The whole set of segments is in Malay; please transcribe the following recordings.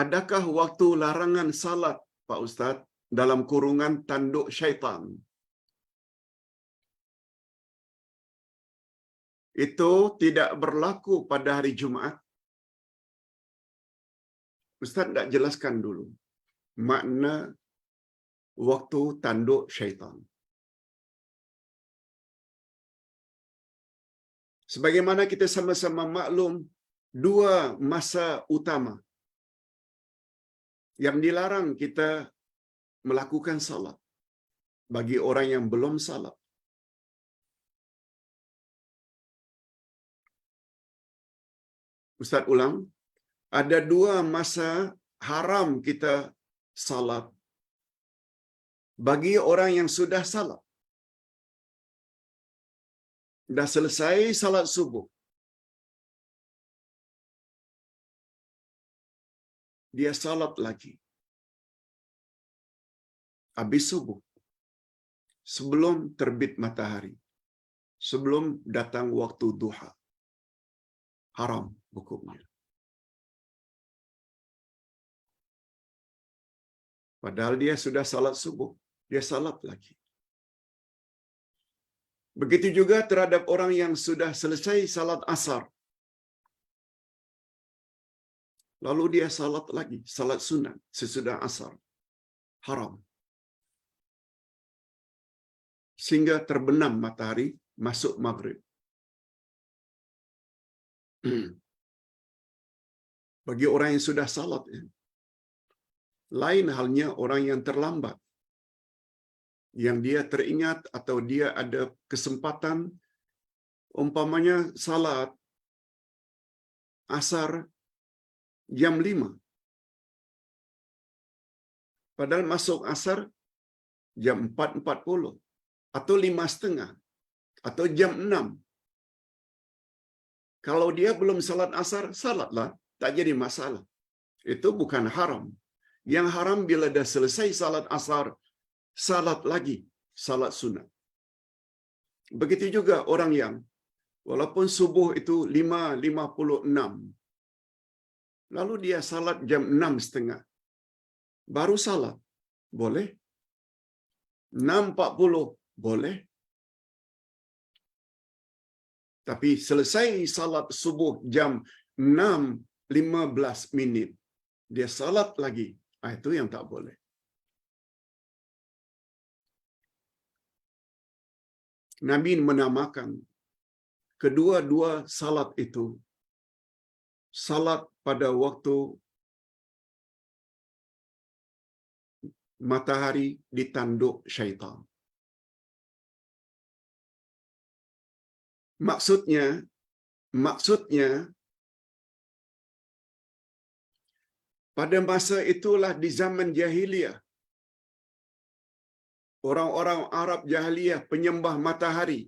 adakah waktu larangan salat, Pak Ustaz, dalam kurungan tanduk syaitan? Itu tidak berlaku pada hari Jumaat. Ustaz tak jelaskan dulu makna waktu tanduk syaitan. Sebagaimana kita sama-sama maklum, dua masa utama yang dilarang kita melakukan salat bagi orang yang belum salat. Ustaz ulang, ada dua masa haram kita salat bagi orang yang sudah salat. Dah selesai salat subuh, dia salat lagi habis subuh, sebelum terbit matahari, sebelum datang waktu duha. Haram hukumnya. Padahal dia sudah salat subuh, dia salat lagi. Begitu juga terhadap orang yang sudah selesai salat asar, lalu dia salat lagi, salat sunat sesudah asar. Haram. Sehingga terbenam matahari, masuk maghrib. Bagi orang yang sudah salat, lain halnya orang yang terlambat, yang dia teringat atau dia ada kesempatan, umpamanya salat asar jam 5, padahal masuk asar jam 4.40 atau 5.30 atau jam 6. Kalau dia belum salat asar, salatlah, tak jadi masalah. Itu bukan haram. Yang haram bila dah selesai salat asar, salat lagi, salat sunat. Begitu juga orang yang walaupun subuh itu 5.56, lalu dia salat jam 6.30, baru salat, boleh. 6.40, boleh. Tapi selesai salat subuh jam 6.15, dia salat lagi. Itu yang tak boleh. Nabi menamakan kedua-dua salat itu salat pada waktu matahari ditanduk syaitan. Maksudnya pada masa itulah di zaman jahiliyah, orang-orang Arab jahiliyah penyembah matahari,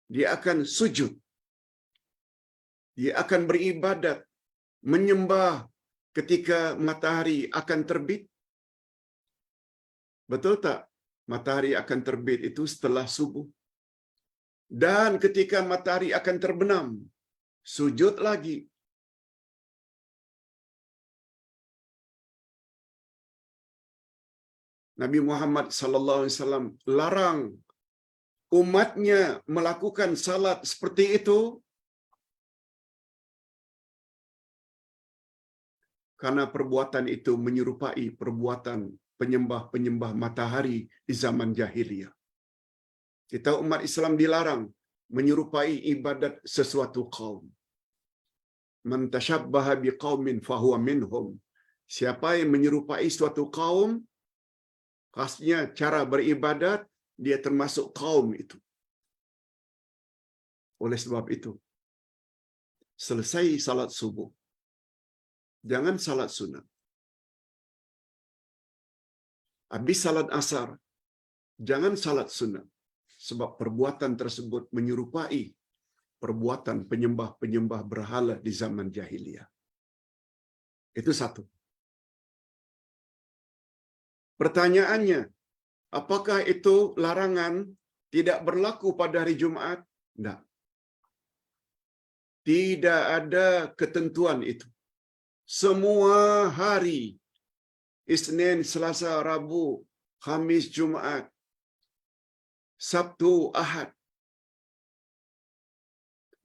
dia akan sujud, dia akan beribadat, menyembah ketika matahari akan terbit. Betul tak? Matahari akan terbit itu setelah subuh. Dan ketika matahari akan terbenam, sujud lagi. Nabi Muhammad sallallahu alaihi wasallam larang umatnya melakukan salat seperti itu karena perbuatan itu menyerupai perbuatan penyembah-penyembah matahari di zaman jahiliyah. Kita umat Islam dilarang menyerupai ibadat sesuatu kaum. Man tashabbaha biqaumin fahuwa minhum. Siapa yang menyerupai suatu kaum, khasnya cara beribadat, dia termasuk kaum itu. Oleh sebab itu, selesai salat subuh, jangan salat sunat. Habis salat asar, jangan salat sunat. Sebab perbuatan tersebut menyerupai perbuatan penyembah-penyembah berhala di zaman jahiliyah. Itu satu. Pertanyaannya, apakah itu larangan tidak berlaku pada hari Jumaat? Tidak. Tidak ada ketentuan itu. semua hari, Isnin, Selasa, Rabu, Khamis, Jumaat, Sabtu, Ahad.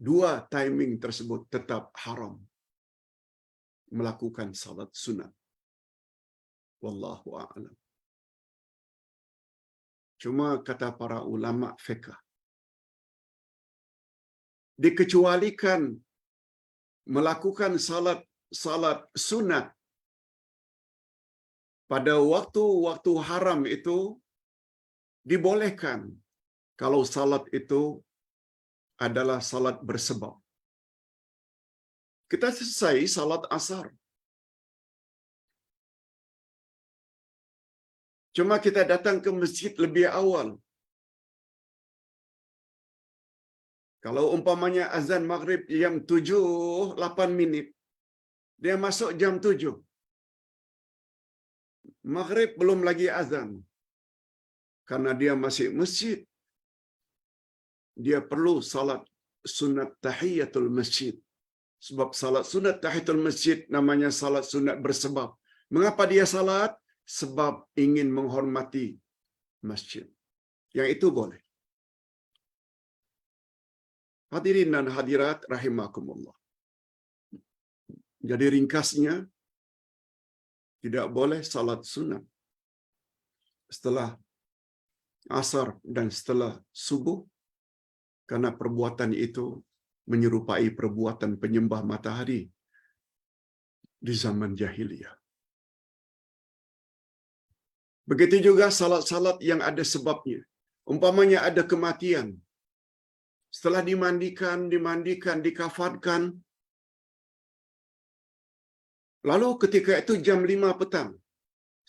Dua timing tersebut tetap haram melakukan salat sunat. Wallahu a'lam. Cuma kata para ulama fiqh, dikecualikan melakukan salat sunat pada waktu-waktu haram itu dibolehkan kalau salat itu adalah salat bersebab. Kita selesai salat asar, cuma kita datang ke masjid lebih awal. Kalau umpamanya azan maghrib jam 7:08, dia masuk jam 7. Maghrib belum lagi azan. Karena dia masih masjid, dia perlu salat sunat tahiyatul masjid. Sebab salat sunat tahiyatul masjid namanya salat sunat bersebab. Mengapa dia salat? Sebab ingin menghormati masjid. Yang itu boleh. Hadirin dan hadirat rahimakumullah. Jadi ringkasnya, tidak boleh salat sunat setelah asar dan setelah subuh, karena perbuatan itu menyerupai perbuatan penyembah matahari di zaman jahiliyah. Begitu juga salat-salat yang ada sebabnya. Umpamanya ada kematian, setelah dimandikan, dikafankan, lalu ketika itu jam 5 petang,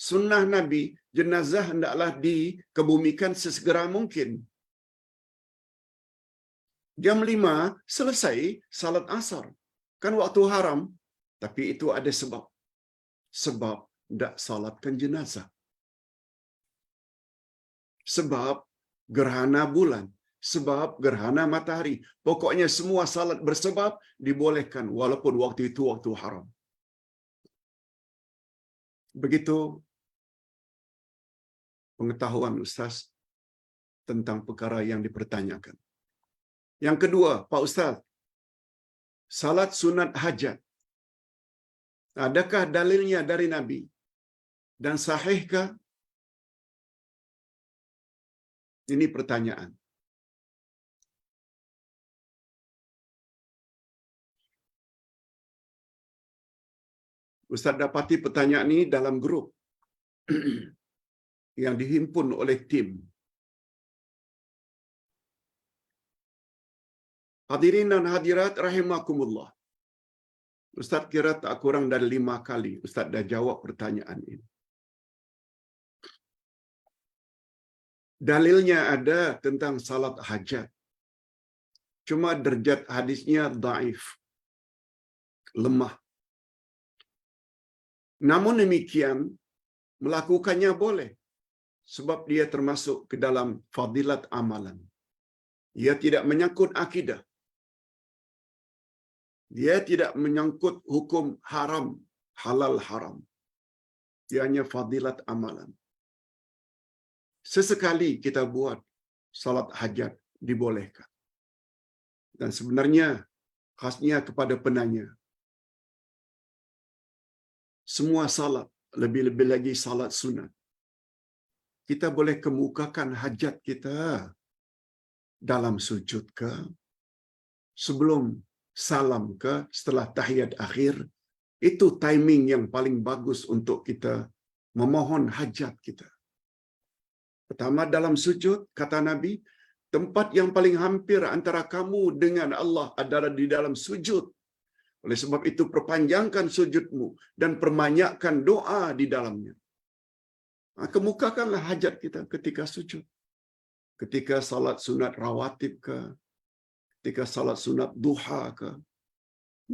sunnah Nabi, jenazah hendaklah dikebumikan sesegera mungkin. Jam 5 selesai salat asar. Kan waktu haram, tapi itu ada sebab. Sebab tidak salatkan jenazah. Sebab gerhana bulan, sebab gerhana matahari. Pokoknya semua salat bersebab dibolehkan walaupun waktu itu waktu haram. Begitu pengetahuan Ustaz tentang perkara yang dipertanyakan. Yang kedua, Pak Ustaz, salat sunat hajat, adakah dalilnya dari Nabi? Dan sahihkah? Ini pertanyaan. Ustaz dapati pertanyaan ini dalam grup yang dihimpun oleh tim. Hadirin dan hadirat rahimakumullah. Ustaz kira tak kurang dari 5 kali Ustaz dah jawab pertanyaan ini. Dalilnya ada tentang salat hajat. Cuma derajat hadisnya dhaif, lemah. Namun demikian, melakukannya boleh. Sebab dia termasuk ke dalam fadilat amalan. Ia tidak menyangkut akidah. Dia tidak menyangkut hukum haram, halal haram. Dia hanya fadilat amalan. Sesekali kita buat salat hajat dibolehkan. Dan sebenarnya khasnya kepada penanya. Semua salat, lebih-lebih lagi salat sunat, kita boleh kemukakan hajat kita dalam sujud ke, sebelum salam ke, setelah tahiyat akhir. Itu timing yang paling bagus untuk kita memohon hajat kita. Pertama, dalam sujud, kata Nabi, tempat yang paling hampir antara kamu dengan Allah adalah di dalam sujud. Oleh sebab itu, perpanjangkan sujudmu dan perbanyakkan doa di dalamnya. Kemukakanlah hajat kita ketika sujud. Ketika salat sunat rawatib ke, ketika salat sunat duha ke.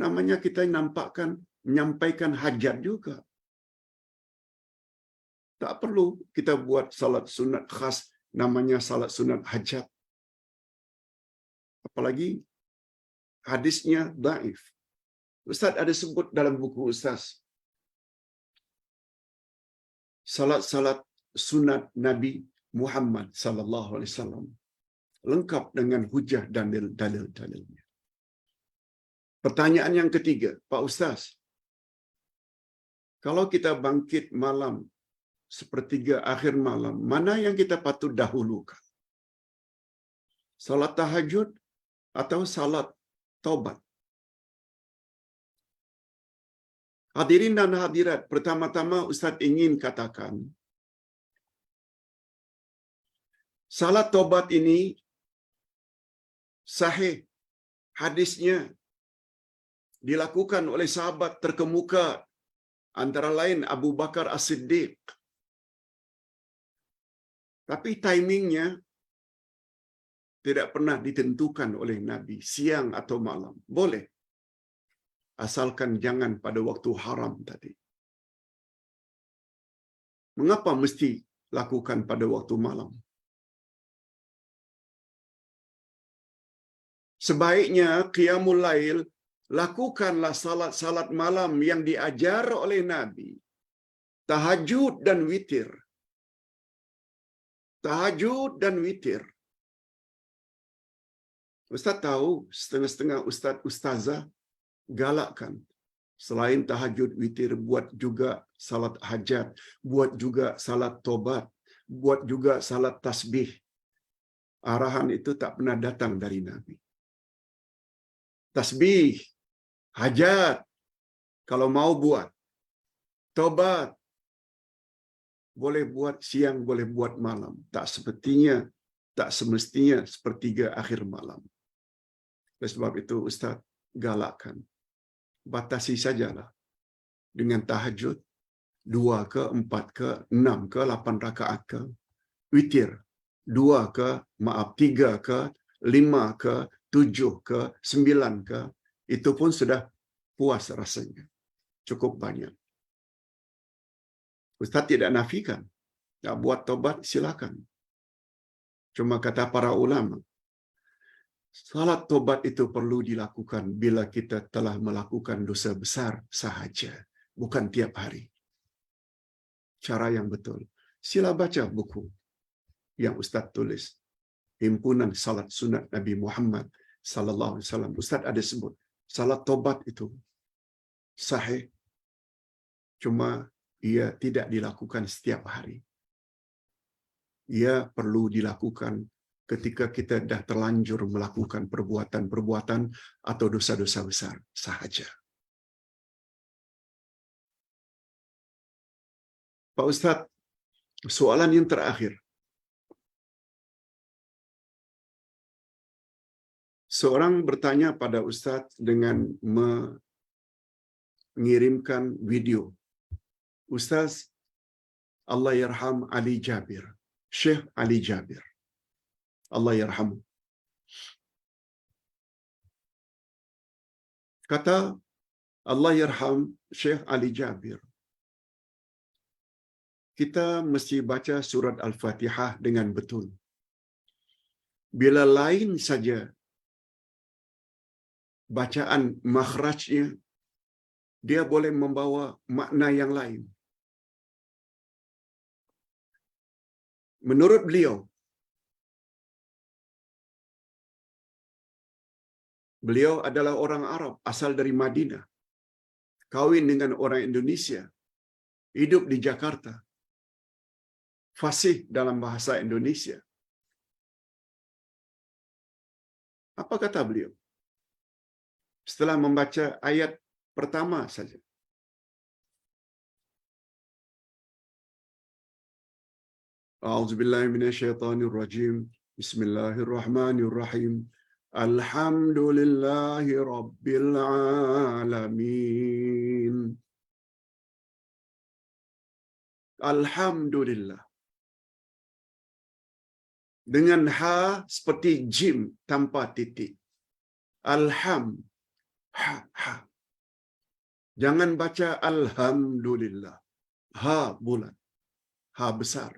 Namanya kita menyampaikan hajat juga. Tak perlu kita buat salat sunat khas namanya salat sunat hajat. Apalagi hadisnya dhaif. Ustaz ada sebut dalam buku Ustaz, salat-salat sunat Nabi Muhammad sallallahu alaihi wasallam lengkap dengan hujah dan dalil-dalilnya. Pertanyaan yang ketiga, Pak Ustaz, kalau kita bangkit malam sepertiga akhir malam, mana yang kita patut dahulukan? Salat tahajud atau salat taubat? Hadirin dan hadirat, pertama-tama Ustaz ingin katakan, salat taubat ini sahih. Hadisnya dilakukan oleh sahabat terkemuka antara lain Abu Bakar As-Siddiq. Tapi timingnya tidak pernah ditentukan oleh Nabi, siang atau malam. Boleh. Asalkan jangan pada waktu haram tadi. Mengapa mesti lakukan pada waktu malam? Sebaiknya qiyamul lail, lakukanlah salat-salat malam yang diajar oleh Nabi. Tahajud dan witir. Tahajud dan witir. Ustaz tahu, setengah-setengah ustazah galakkan. Selain tahajud witir, buat juga salat hajat, buat juga salat tobat, buat juga salat tasbih. Arahan itu tak pernah datang dari Nabi. Tasbih, hajat, kalau mau buat. Tobat, boleh buat siang, boleh buat malam. Tak semestinya sepertiga akhir malam. Oleh sebab itu Ustaz galakkan, batasi sajalah dengan tahajud 2 ke, 4 ke, 6 ke, 8 rakaat ke, witir 2 ke, 3 ke, 5 ke, 7 ke, 9 ke, itu pun sudah puas rasanya. Cukup banyak. Ustaz tidak nafikan. Tak buat taubat, silakan. Cuma kata para ulama, salat taubat itu perlu dilakukan bila kita telah melakukan dosa besar sahaja, bukan tiap hari. Cara yang betul. Sila baca buku yang Ustaz tulis, Himpunan Salat Sunat Nabi Muhammad sallallahu alaihi wasallam. Ustaz ada sebut, salat taubat itu sahih, cuma ia tidak dilakukan setiap hari. Ia perlu dilakukan ketika kita dah terlanjur melakukan perbuatan-perbuatan atau dosa-dosa besar sahaja. Pak Ustaz, soalan yang terakhir. Seorang bertanya pada Ustaz dengan mengirimkan video. Ustaz, Allah yarham Ali Jabir, Syekh Ali Jabir. Allah yarhamu. Kata Allah yarham Syekh Ali Jabir, kita mesti baca surat Al-Fatihah dengan betul. Bila lain saja bacaan makhrajnya, dia boleh membawa makna yang lain. Menurut beliau adalah orang Arab asal dari Madinah, kawin dengan orang Indonesia, hidup di Jakarta, fasih dalam bahasa Indonesia. Apa kata beliau? Setelah membaca ayat pertama saja. A'udzubillahi minasyaitonirrajim. Bismillahirrahmanirrahim. Alhamdulillahi rabbil alamin. Alhamdulillah. Dengan ha seperti jim tanpa titik. Alham. Ha. Jangan baca alhamdulillah. Ha bulat. Ha besar.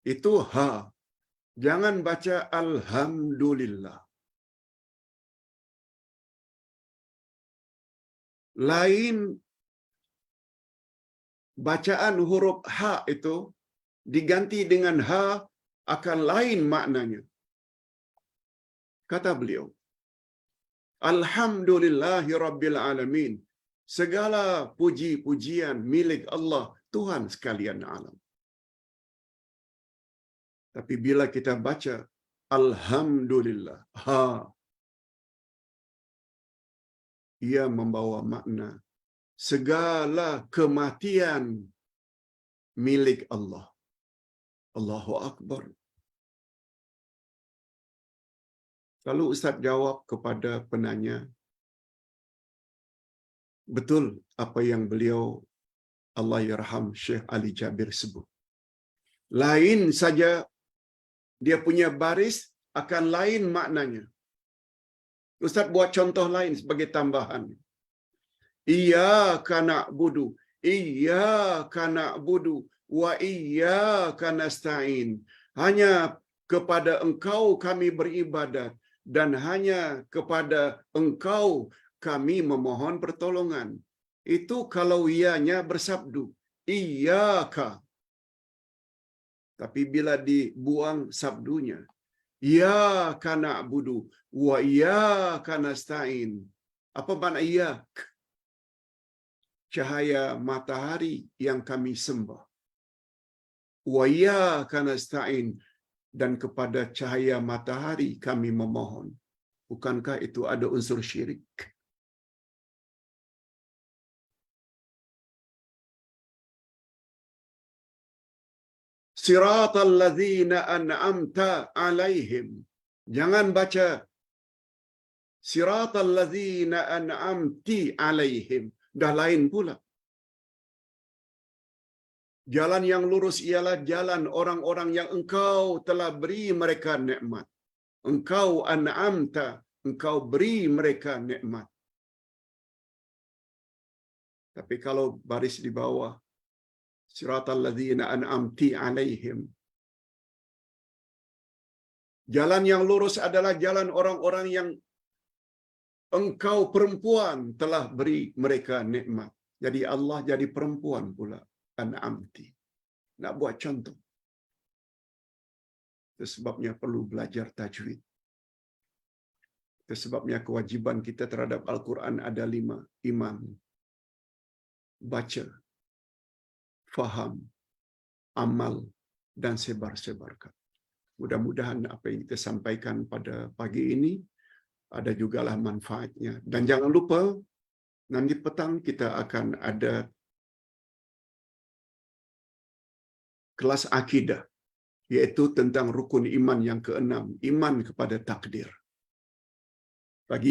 Itu ha. Jangan baca alhamdulillah. lain bacaan huruf ha itu diganti dengan ha akan lain maknanya. Kata beliau, Alhamdulillahi Rabbil Alamin. Segala puji-pujian milik Allah, Tuhan sekalian alam. Tapi bila kita baca Alhamdulillah, ha, ia membawa makna segala kematian milik Allah. Allahu Akbar. Lalu Ustaz jawab kepada penanya, betul apa yang beliau Allahyarham Syekh Ali Jabir sebut. Lain saja dia punya baris akan lain maknanya. Ustaz buat contoh lain sebagai tambahan. Iyyaka na'budu, iyyaka na'budu wa iyyaka nasta'in. Hanya kepada Engkau kami beribadat dan hanya kepada Engkau kami memohon pertolongan. Itu kalau ianya bersabdu, iyyaka. Tapi bila dibuang sabdunya, iyyaka na'budu wa iyyaka nasta'in. Apa makna iyyak? Cahaya matahari yang kami sembah. Wa iyyaka nasta'in, dan kepada cahaya matahari kami memohon. Bukankah itu ada unsur syirik? Siratal ladzina an'amta alaihim. Jangan baca siratal ladzina an'amti alaihim. Dah lain pula. Jalan yang lurus ialah jalan orang-orang yang Engkau telah beri mereka nikmat. Engkau an'amta, Engkau beri mereka nikmat. Tapi kalau baris di bawah, siratal ladzina an'amti alaihim. Jalan yang lurus adalah jalan orang-orang yang Engkau perempuan telah beri mereka nikmat. Jadi Allah jadi perempuan pula. An'amti. Nak buat contoh. Itu sebabnya perlu belajar tajwid. Itu sebabnya kewajiban kita terhadap Al-Quran ada 5. Imam. Baca. Faham. Amal. Dan sebar-sebarkan. Mudah-mudahan apa yang kita sampaikan pada pagi ini ada jugalah manfaatnya. Dan jangan lupa, nanti petang kita akan ada kelas akidah, iaitu tentang rukun iman yang ke-6, iman kepada takdir. Bagi yang